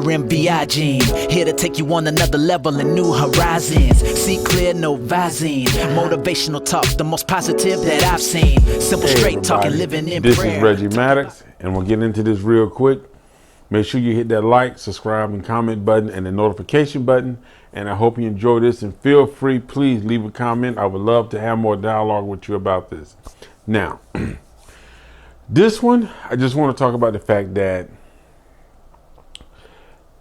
RMBI gene, here to take you on another level and new horizons. See clear, no visine. Motivational talk, the most positive that I've seen. Simple, straight talking, living in this prayer. This is Reggie Maddox, and we'll get into this real quick. Make sure you hit that like, subscribe, and comment button and the notification button. And I hope you enjoy this, and feel free, please leave a comment. I would love to have more dialogue with you about this. Now, this one, I just want to talk about the fact that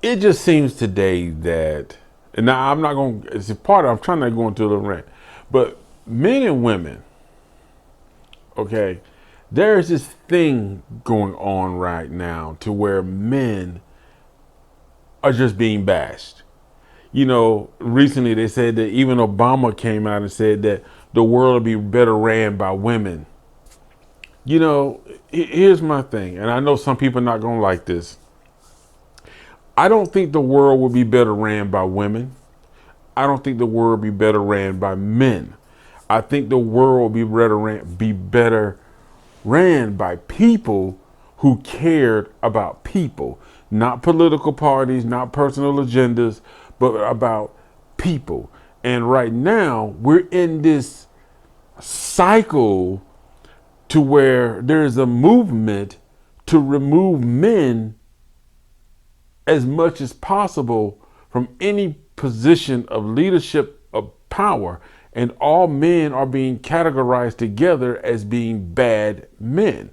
it just seems today that, and now I'm not going to, it's a part of, I'm trying not to go into a little rant, but men and women, okay, there's this thing going on right now to where men are just being bashed. You know, recently they said that even Obama came out and said that the world would be better ran by women. You know, here's my thing, and I know some people are not going to like this. I don't think the world would be better ran by women. I don't think the world would be better ran by men. I think the world would be better ran by people who cared about people, not political parties, not personal agendas, but about people. And right now we're in this cycle to where there's a movement to remove men as much as possible from any position of leadership of power, and all men are being categorized together as being bad men.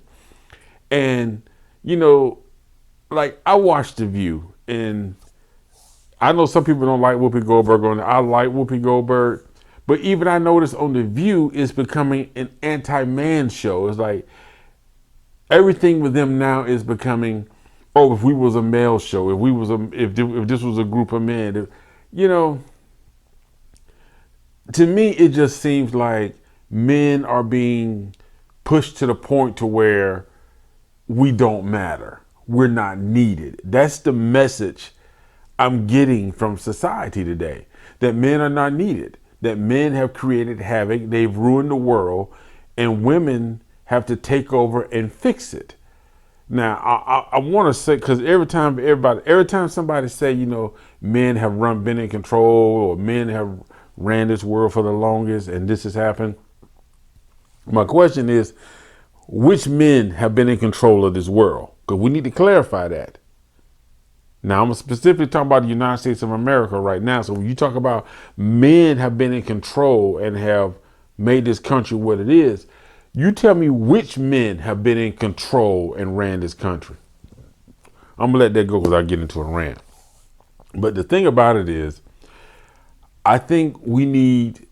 And you know, like, I watched The View, and I know some people don't like Whoopi Goldberg. I like Whoopi Goldberg, but even I noticed on The View it's becoming an anti-man show. It's like everything with them now is becoming, oh, if we was a male show, if this was a group of men, you know. To me, it just seems like men are being pushed to the point to where we don't matter. We're not needed. That's the message I'm getting from society today, that men are not needed, that men have created havoc, they've ruined the world, and women have to take over and fix it. Now, I want to say, because every time somebody say, you know, men have been in control, or men have ran this world for the longest, and this has happened, my question is, which men have been in control of this world? Because we need to clarify that. Now, I'm specifically talking about the United States of America right now. So when you talk about men have been in control and have made this country what it is, you tell me which men have been in control and ran this country. I'm gonna let that go because I get into a rant. But the thing about it is, I think we need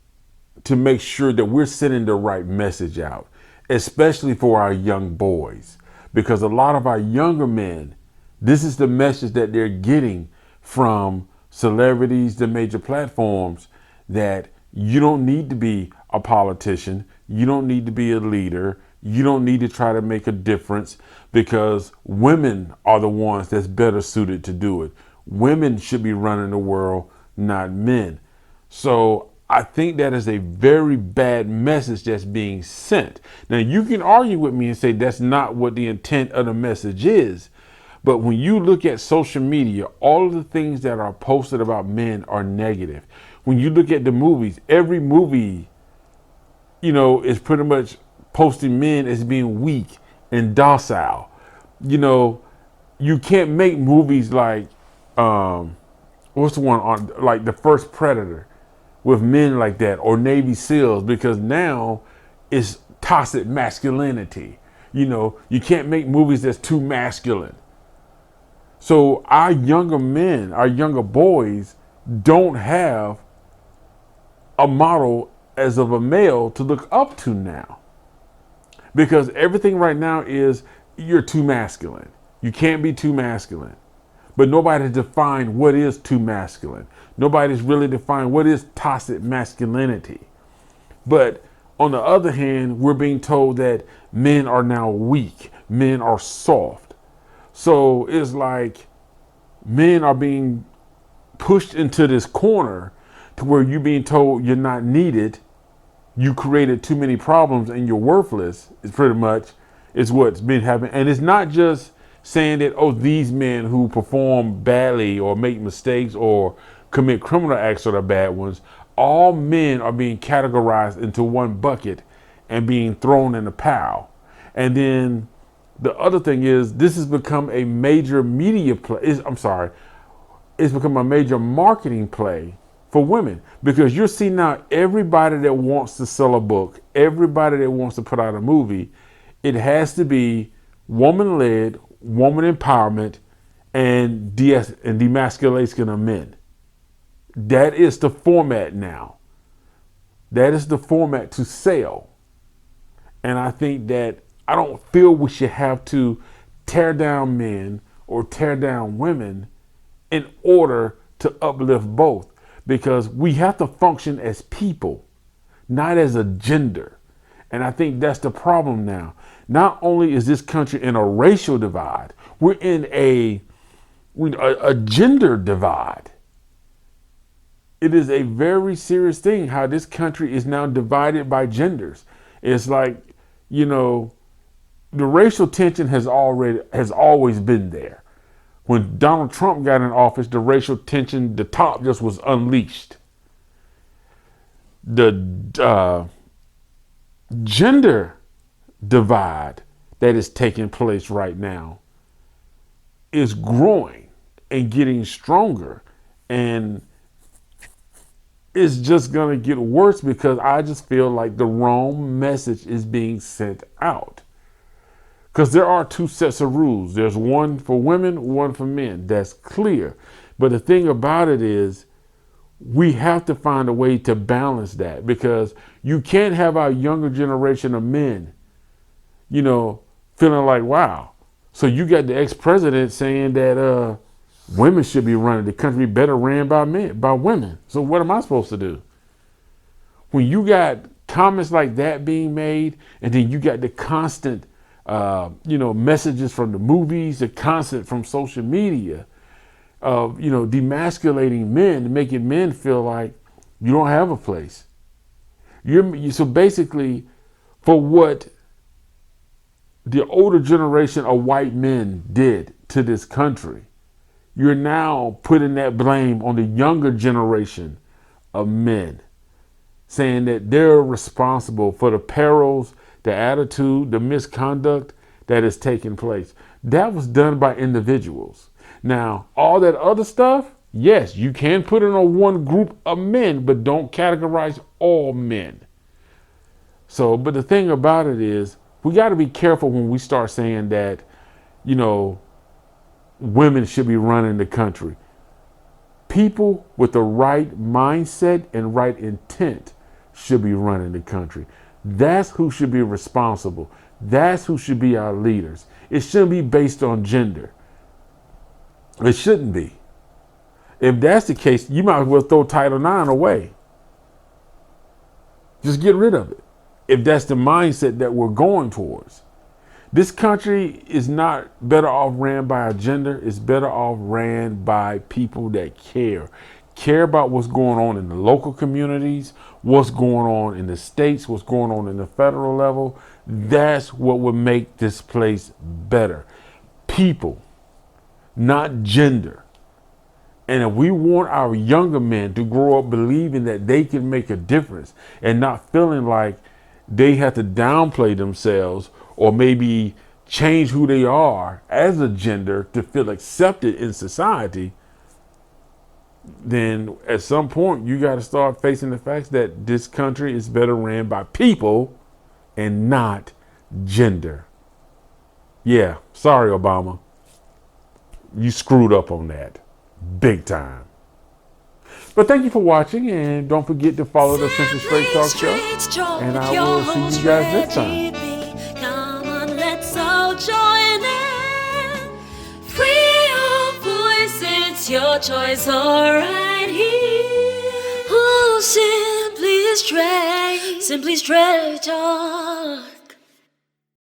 to make sure that we're sending the right message out, especially for our young boys, because a lot of our younger men, this is the message that they're getting from celebrities, the major platforms, that you don't need to be a politician. You don't need to be a leader. You don't need to try to make a difference, because women are the ones that's better suited to do it. Women should be running the world, not men. So I think that is a very bad message that's being sent. Now, you can argue with me and say that's not what the intent of the message is. But when you look at social media, all of the things that are posted about men are negative. When you look at the movies, every movie, you know, is pretty much posting men as being weak and docile. You know, you can't make movies like, what's the one on, like The First Predator, with men like that, or Navy SEALs, because now it's toxic masculinity. You know, you can't make movies that's too masculine. So our younger men, our younger boys, don't have a model as of a male to look up to now, because everything right now is, you're too masculine. You can't be too masculine. But nobody's defined what is too masculine. Nobody's really defined what is toxic masculinity. But on the other hand, we're being told that men are now weak. Men are soft. So it's like men are being pushed into this corner to where you're being told you're not needed. You created too many problems and you're worthless, is pretty much is what's been happening. And it's not just saying that, oh, these men who perform badly or make mistakes or commit criminal acts are the bad ones. All men are being categorized into one bucket and being thrown in a pile. And then the other thing is, this has become a major media play. It's become a major marketing play for women, because you're seeing now everybody that wants to sell a book, everybody that wants to put out a movie, it has to be woman-led, woman empowerment, and demasculation of men. That is the format now. That is the format to sell. And I think that I don't feel we should have to tear down men or tear down women in order to uplift both, because we have to function as people, not as a gender. And I think that's the problem now. Not only is this country in a racial divide, we're in a gender divide. It is a very serious thing how this country is now divided by genders. It's like, the racial tension has always been there. When Donald Trump got in office, the racial tension, the top just was unleashed. The gender divide that is taking place right now is growing and getting stronger, and it's just going to get worse, because I just feel like the wrong message is being sent out. Because there are two sets of rules. There's one for women, one for men. That's clear. But the thing about it is, we have to find a way to balance that, because you can't have our younger generation of men, feeling like, wow. So you got the ex-president saying that women should be running the country, better ran by women. So what am I supposed to do? When you got comments like that being made, and then you got the constant messages from the movies, the constant from social media of, demasculating men and making men feel like you don't have a place. So basically, for what the older generation of white men did to this country, you're now putting that blame on the younger generation of men, saying that they're responsible for the perils, the attitude, the misconduct that is taking place. That was done by individuals. Now, all that other stuff, yes, you can put it on one group of men, but don't categorize all men. So, but the thing about it is, we got to be careful when we start saying that, women should be running the country. People with the right mindset and right intent should be running the country. That's who should be responsible. That's who should be our leaders. It shouldn't be based on gender. It shouldn't be. If that's the case, you might as well throw Title IX away. Just get rid of it. If that's the mindset that we're going towards. This country is not better off ran by a gender. It's better off ran by people that care about what's going on in the local communities, what's going on in the states, what's going on in the federal level. That's what would make this place better. People, not gender. And if we want our younger men to grow up believing that they can make a difference and not feeling like they have to downplay themselves or maybe change who they are as a gender to feel accepted in society, then at some point you got to start facing the facts that this country is better ran by people and not gender. Yeah, sorry, Obama. You screwed up on that. Big time. But thank you for watching, and don't forget to follow the Simply Straight Talk Show. And I will see you guys next time. Come on, let's all join in. Free your voice, it's your choice, alright here. Oh, simply straight talk.